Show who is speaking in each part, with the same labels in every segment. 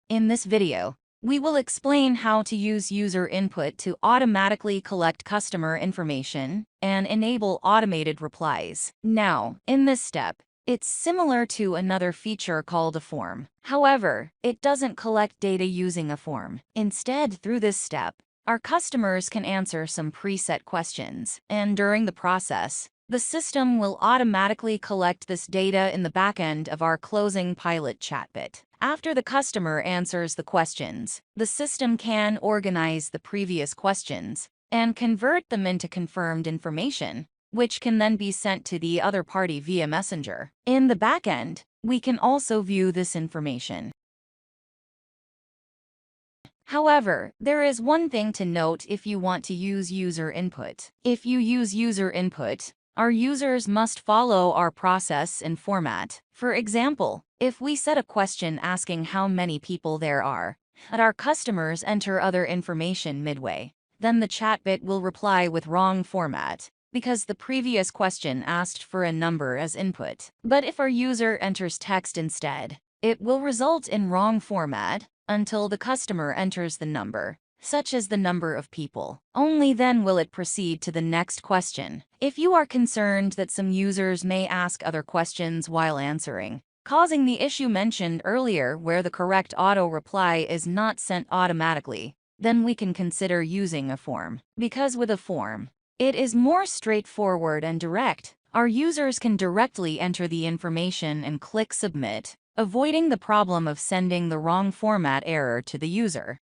Speaker 1: In this video, we will explain how to use user input to automatically collect customer information and enable automated replies. Now, in this step, it's similar to another feature called a form. However, it doesn't collect data using a form. Instead, through this step, our customers can answer some preset questions, and during the process, the system will automatically collect this data in the backend of our closing pilot chatbot. After the customer answers the questions, the system can organize the previous questions and convert them into confirmed information, which can then be sent to the other party via Messenger. In the backend, we can also view this information. However, there is one thing to note if you want to use user input. If you use user input, our users must follow our process and format. For example, if we set a question asking how many people there are, and our customers enter other information midway, then the chatbot will reply with wrong format, because the previous question asked for a number as input. But if our user enters text instead, it will result in wrong format until the customer enters the number, such as the number of people. Only then will it proceed to the next question. If you are concerned that some users may ask other questions while answering, causing the issue mentioned earlier where the correct auto-reply is not sent automatically, then we can consider using a form. Because with a form, it is more straightforward and direct. Our users can directly enter the information and click Submit, avoiding the problem of sending the wrong format error to the user.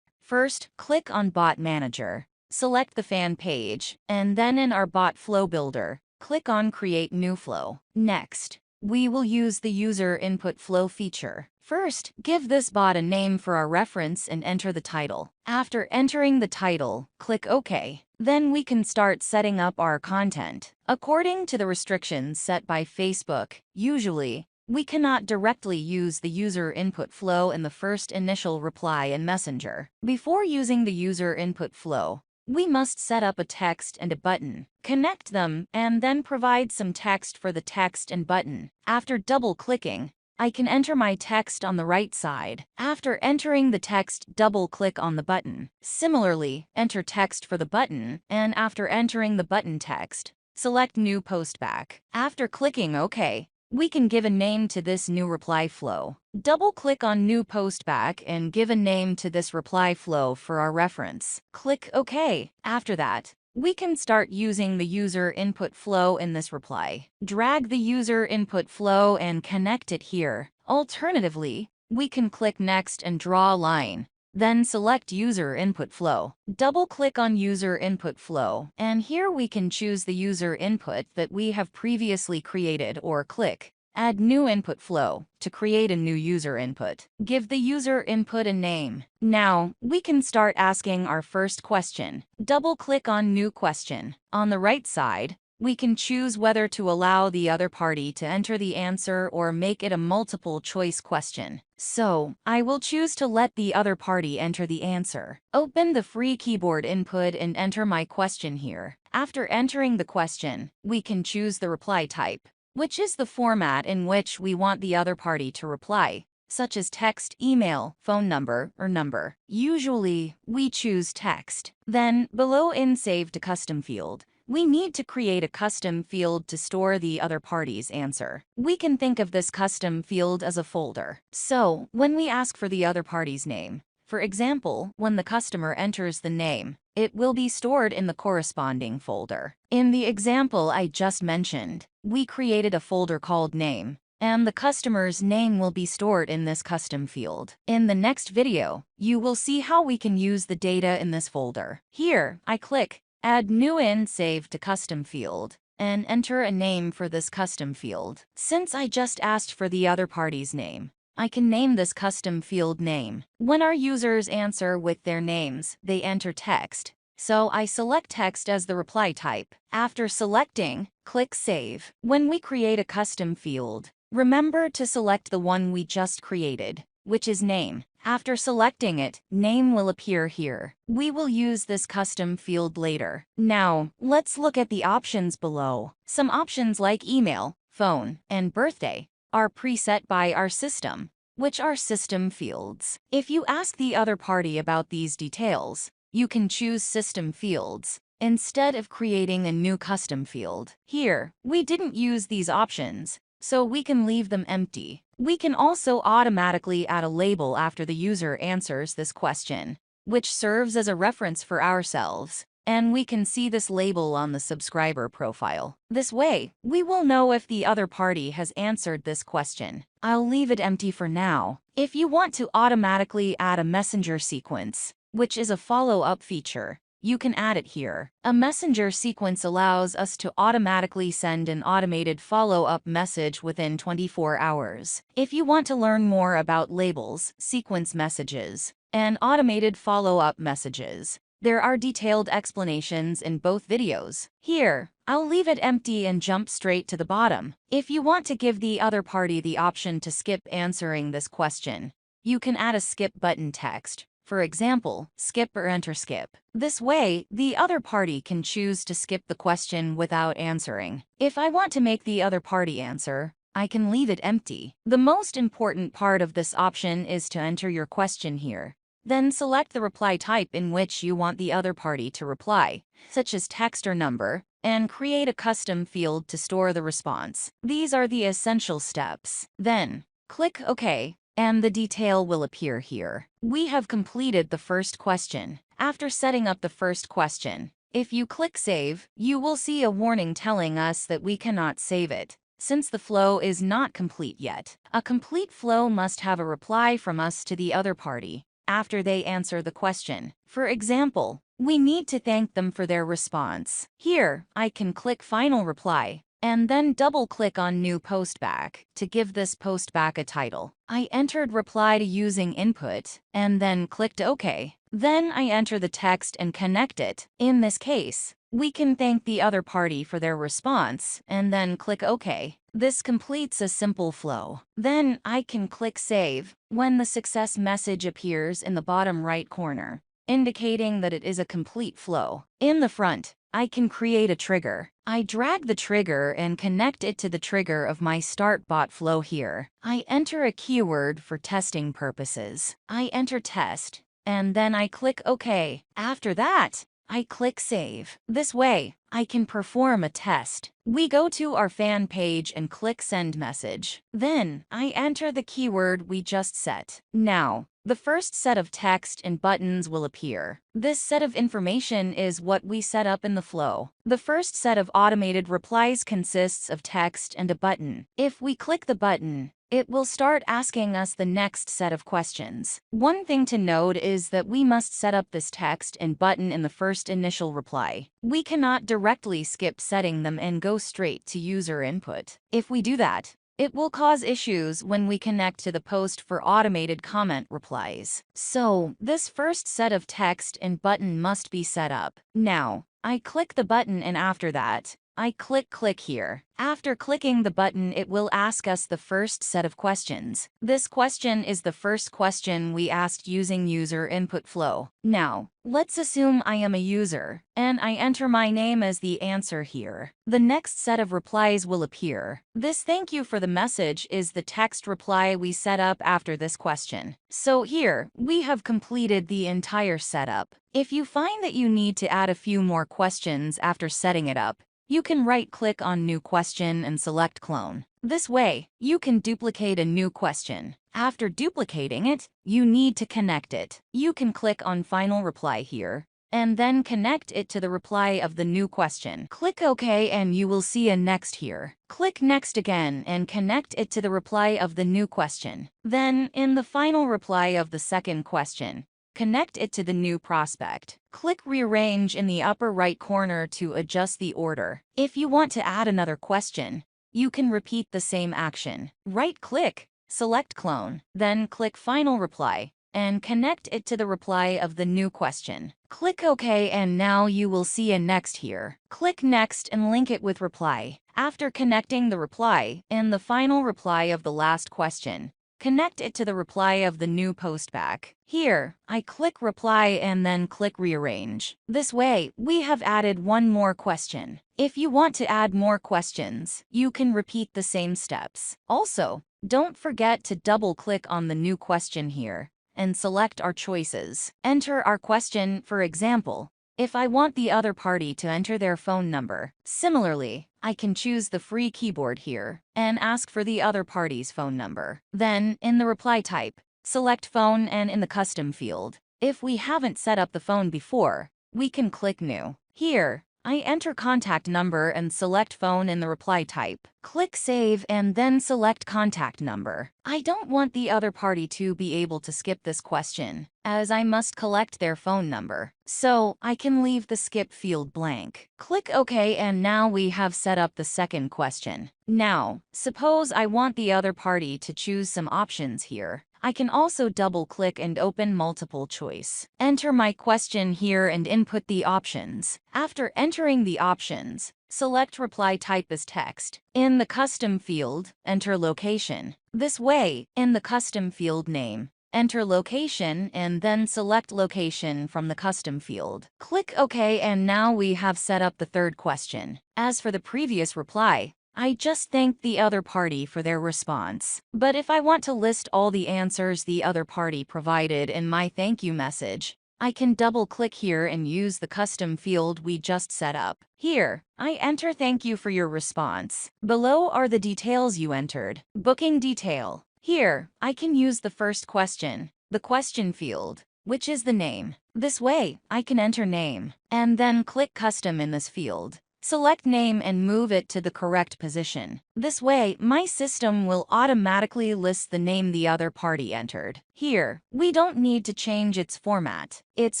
Speaker 1: First, click on Bot Manager, select the fan page, and then in our Bot Flow Builder, click on Create New Flow. Next, we will use the User Input Flow feature. First, give this bot a name for our reference and enter the title. After entering the title, click OK. Then we can start setting up our content. According to the restrictions set by Facebook, usually, we cannot directly use the user input flow in the first initial reply in Messenger. Before using the user input flow, we must set up a text and a button, connect them, and then provide some text for the text and button. After double-clicking, I can enter my text on the right side. After entering the text, double-click on the button. Similarly, enter text for the button, and after entering the button text, select New Postback. After clicking OK, we can give a name to this new reply flow. Double-click on New Postback and give a name to this reply flow for our reference. Click OK. After that, we can start using the user input flow in this reply. Drag the user input flow and connect it here. Alternatively, we can click Next and draw a line. Then select User Input Flow. Double-click on User Input Flow, and here we can choose the user input that we have previously created or click Add New Input Flow to create a new user input. Give the user input a name. Now, we can start asking our first question. Double-click on New Question. On the right side, we can choose whether to allow the other party to enter the answer or make it a multiple-choice question. So, I will choose to let the other party enter the answer. Open the free keyboard input and enter my question here. After entering the question, we can choose the reply type, which is the format in which we want the other party to reply, such as text, email, phone number, or number. Usually, we choose text. Then, below in Save to Custom field, we need to create a custom field to store the other party's answer. We can think of this custom field as a folder. So, when we ask for the other party's name, for example, when the customer enters the name, it will be stored in the corresponding folder. In the example I just mentioned, we created a folder called Name, and the customer's name will be stored in this custom field. In the next video, you will see how we can use the data in this folder. Here, I click Add New in Save to Custom field, and enter a name for this custom field. Since I just asked for the other party's name, I can name this custom field name. When our users answer with their names, they enter text. So I select text as the reply type. After selecting, click Save. When we create a custom field, remember to select the one we just created, which is name. After selecting it, name will appear here. We will use this custom field later. Now, let's look at the options below. Some options like email, phone, and birthday are preset by our system. which are system fields. If you ask the other party about these details, you can choose system fields instead of creating a new custom field. Here, we didn't use these options, so we can leave them empty. We can also automatically add a label after the user answers this question, which serves as a reference for ourselves, and we can see this label on the subscriber profile. This way, we will know if the other party has answered this question. I'll leave it empty for now. If you want to automatically add a messenger sequence, which is a follow-up feature, you can add it here. A messenger sequence allows us to automatically send an automated follow-up message within 24 hours. If you want to learn more about labels, sequence messages, and automated follow-up messages, there are detailed explanations in both videos. Here, I'll leave it empty and jump straight to the bottom. If you want to give the other party the option to skip answering this question, you can add a skip button text. For example, skip or enter skip. This way, the other party can choose to skip the question without answering. If I want to make the other party answer, I can leave it empty. The most important part of this option is to enter your question here. Then select the reply type in which you want the other party to reply, such as text or number, and create a custom field to store the response. These are the essential steps. Then, click OK, and the detail will appear here. We have completed the first question. After setting up the first question, if you click Save, you will see a warning telling us that we cannot save it, since the flow is not complete yet. A complete flow must have a reply from us to the other party after they answer the question. For example, we need to thank them for their response. Here, I can click Final Reply, and then double-click on New Postback to give this postback a title. I entered reply to using input, and then clicked OK. Then I enter the text and connect it. In this case, we can thank the other party for their response, and then click OK. This completes a simple flow. Then I can click Save when the success message appears in the bottom right corner, indicating that it is a complete flow. In the front, I can create a trigger. I drag the trigger and connect it to the trigger of my Start Bot flow here. I enter a keyword for testing purposes. I enter test, and then I click OK. After that, I click Save. This way, I can perform a test. We go to our fan page and click Send Message. Then, I enter the keyword we just set. Now, the first set of text and buttons will appear. This set of information is what we set up in the flow. The first set of automated replies consists of text and a button. If we click the button, it will start asking us the next set of questions. One thing to note is that we must set up this text and button in the first initial reply. We cannot directly skip setting them and go straight to user input. If we do that, it will cause issues when we connect to the post for automated comment replies. So, this first set of text and button must be set up. Now, I click the button and after that, I click here. After clicking the button, it will ask us the first set of questions. This question is the first question we asked using user input flow. Now, let's assume I am a user, and I enter my name as the answer here. The next set of replies will appear. This thank you for the message is the text reply we set up after this question. So here, we have completed the entire setup. If you find that you need to add a few more questions after setting it up, you can right-click on New Question and select Clone. This way, you can duplicate a new question. After duplicating it, you need to connect it. You can click on Final Reply here, and then connect it to the reply of the new question. Click OK and you will see a Next here. Click Next again and connect it to the reply of the new question. Then, in the final reply of the second question, connect it to the new prospect. Click Rearrange in the upper right corner to adjust the order. If you want to add another question, you can repeat the same action. Right-click, select Clone, then click Final Reply, and connect it to the reply of the new question. Click OK and now you will see a Next here. Click Next and link it with Reply. After connecting the reply in the final reply of the last question, connect it to the reply of the new postback. Here, I click Reply and then click Rearrange. This way, we have added one more question. If you want to add more questions, you can repeat the same steps. Also, Don't forget to double-click on the new question here and select our choices. Enter our question, for example, if I want the other party to enter their phone number. Similarly, I can choose the free keyboard here and ask for the other party's phone number. Then, in the reply type, select phone and in the custom field, if we haven't set up the phone before, we can click New. Here, I enter contact number and select phone in the reply type. Click Save and then select contact number. I don't want the other party to be able to skip this question, as I must collect their phone number. So, I can leave the skip field blank. Click OK and now we have set up the second question. Now, suppose I want the other party to choose some options here. I can also double-click and open multiple choice. Enter my question here and input the options. After entering the options, select reply type as text. In the custom field, enter location. This way, in the custom field name, enter location and then select location from the custom field. Click OK and now we have set up the third question. As for the previous reply, I just thanked the other party for their response. But if I want to list all the answers the other party provided in my thank you message, I can double-click here and use the custom field we just set up. Here, I enter thank you for your response. Below are the details you entered. Booking detail. Here, I can use the first question, the question field, which is the name. This way, I can enter name, and then click custom in this field. Select name and move it to the correct position. This way, my system will automatically list the name the other party entered. Here, we don't need to change its format. Its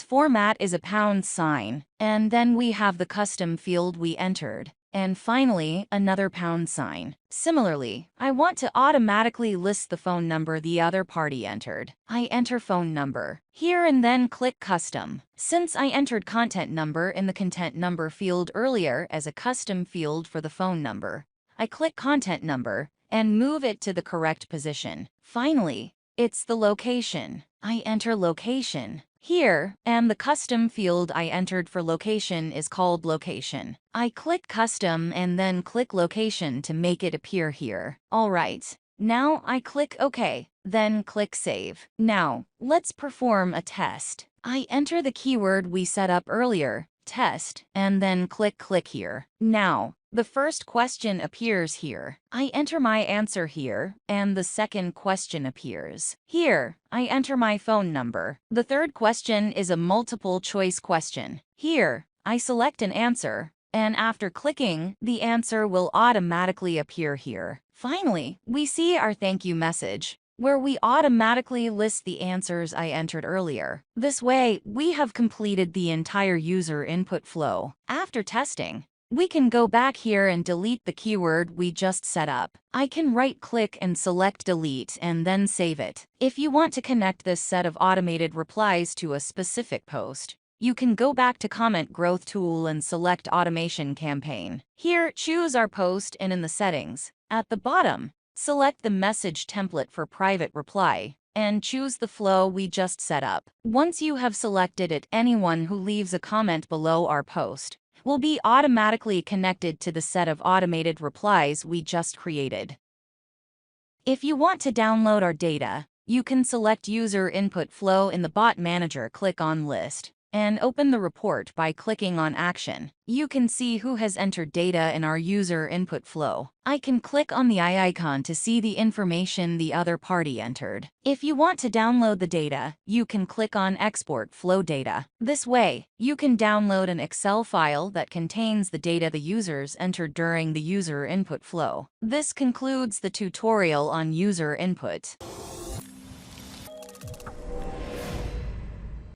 Speaker 1: format is a £, and then we have the custom field we entered. And finally, another £. Similarly, I want to automatically list the phone number the other party entered. I enter phone number here and then click custom. Since I entered content number in the content number field earlier as a custom field for the phone number, I click content number and move it to the correct position. Finally, it's the location. I enter location here, and the custom field I entered for location is called location. I click custom and then click location to make it appear here. Alright, now I click OK, then click save. Now, let's perform a test. I enter the keyword we set up earlier, test, and then click here. Now, the first question appears here. I enter my answer here, and the second question appears. Here, I enter my phone number. The third question is a multiple choice question. Here, I select an answer, and after clicking, the answer will automatically appear here. Finally, we see our thank you message, where we automatically list the answers I entered earlier. This way, we have completed the entire user input flow. After testing, we can go back here and delete the keyword we just set up. I can right-click and select delete and then save it. If you want to connect this set of automated replies to a specific post, you can go back to Comment Growth tool and select Automation Campaign. Here, choose our post and in the settings, at the bottom, select the message template for private reply and choose the flow we just set up. Once you have selected it, anyone who leaves a comment below our post will be automatically connected to the set of automated replies we just created. If you want to download our data, you can select User Input Flow in the Bot Manager, click on List, and open the report by clicking on Action. You can see who has entered data in our user input flow. I can click on the eye icon to see the information the other party entered. If you want to download the data, you can click on Export Flow Data. This way, you can download an Excel file that contains the data the users entered during the user input flow. This concludes the tutorial on user input.